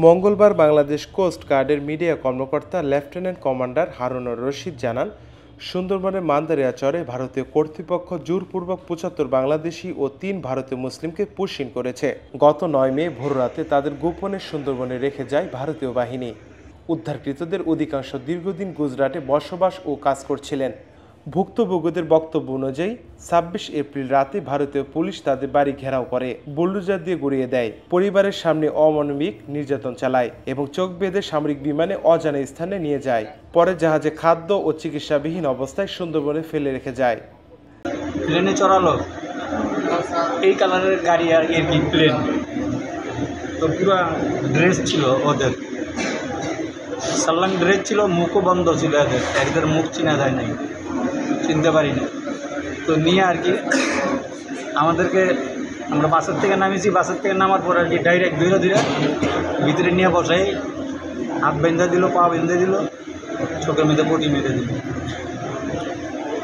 মঙ্গলবার বাংলাদেশ কোস্ট গার্ডের মিডিয়া কর্মকর্তা লেফটেন্যান্ট কমান্ডার হারুনুর রশিদ জানান, সুন্দরবনের মান্দারিয়া চরে ভারতীয় কর্তৃপক্ষ জোরপূর্বক ৭৫ বাংলাদেশি ও ৩ ভারতীয় মুসলিমকে পুশিন করেছে। গত ৯ মে ভোররাতে তাদের গোপনে সুন্দরবনে রেখে যায় ভারতীয় বাহিনী। উদ্ধারকৃতদের অধিকাংশ দীর্ঘদিন গুজরাটে বসবাস ও কাজ করছিলেন। ভুক্তভোগীদের বক্তব্য অনুযায়ী ২৬ এপ্রিল রাতে ভারতীয় পুলিশ তাদের বাড়ি ঘেরাও করে, বুলডোজার দিয়ে গুঁড়িয়ে দেয়, পরিবারের সামনে অমানবিক নির্যাতন চালায় এবং চোখ বেঁধে সামরিক বিমানে অজানা স্থানে নিয়ে যায়। পরে জাহাজে খাদ্য ও চিকিৎসাবিহীন অবস্থায় সুন্দরবনে ফেলে রেখে যায়। প্লেনে চড়ালো, এই কালারের গাড়ি আর কি প্লেন, তো পুরো ড্রেস ছিল ওদের, সাল্লাং ড্রেস ছিল, মুখও বন্ধ ছিল, এদের মুখ চিনা যায় নাই, চিনতে পারিনি। তো নিয়ে আর কি আমাদেরকে, আমরা বাসের থেকে নামিয়েছি, বাসের থেকে নামার পর আর কি ডাইরেক্ট ধীরে ধীরে ভিতরে নিয়ে বসাই, হাত বেঁধে দিল, পা বেঁধে দিল, চোখের মধ্যে পটি মেরে দিল।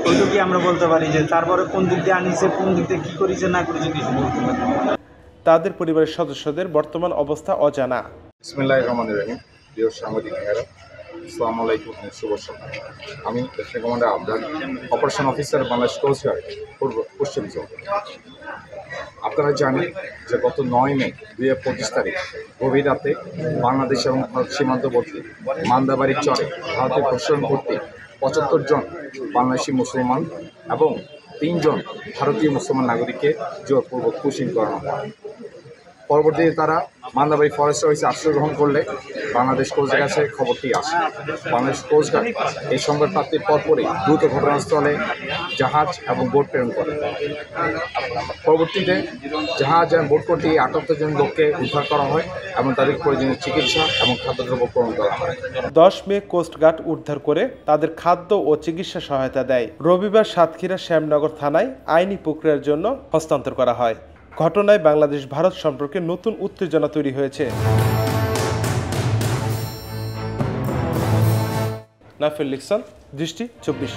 ওইটুকুই আমরা বলতে পারি, যে তারপরে কোন দিক দিয়ে আনিছে, কোন দিক দিয়ে কী করেছে না করেছে কিছু বলতে পারি। তাদের পরিবারের সদস্যদের বর্তমান অবস্থা অজানা। বিসমিল্লাহির রহমানির রহিম। প্রিয় সাংবাদিক ভাইয়েরা, আসসালামু আলাইকুম, শুভ সন্ধ্যা। আমি lieutenant commander Abdar, operation officer, Bangladesh coast guard পশ্চিম জোন। আপনারা জানেন যে গত ৯ মে ২০২৫ তারিখ গভীর রাতে বাংলাদেশ এবং ভারত সীমান্তবর্তী মান্দাবাড়ির চরে ভারতের প্রশাসন কর্তৃক ৭৫ জন বাংলাদেশি মুসলমান এবং ৩ জন ভারতীয় মুসলমান নাগরিককে জোরপূর্বক পুশিং করানো হয়। পরবর্তীতে তারা মান্দাবাড়ি ফরেস্ট অফিসে আশ্রয় গ্রহণ করলে বাংলাদেশ কোস্ট গার্ডের কাছে খবরটি আসে। বাংলাদেশ কোস্ট গার্ড এই সংবাদ প্রাপ্তির পরপরই দ্রুত ঘটনাস্থলে জাহাজ এবং বোট প্রেরণ করে। পরবর্তীতে জাহাজ এবং বোট কর্তৃক ৭৮ জন লোককে উদ্ধার করা হয় এবং তাদের প্রয়োজনীয় চিকিৎসা এবং খাদ্যদ্রব্য প্রদান করা হয়। ১০ মে কোস্ট গার্ড উদ্ধার করে তাদের খাদ্য ও চিকিৎসা সহায়তা দেয়। রবিবার সাতক্ষীরা শ্যামনগর থানায় আইনি প্রক্রিয়ার জন্য হস্তান্তর করা হয়। ঘটনায় বাংলাদেশ ভারত সম্পর্কে নতুন উত্তেজনা তৈরি হয়েছে। নাফিল লিখসান, দৃষ্টি ২৪।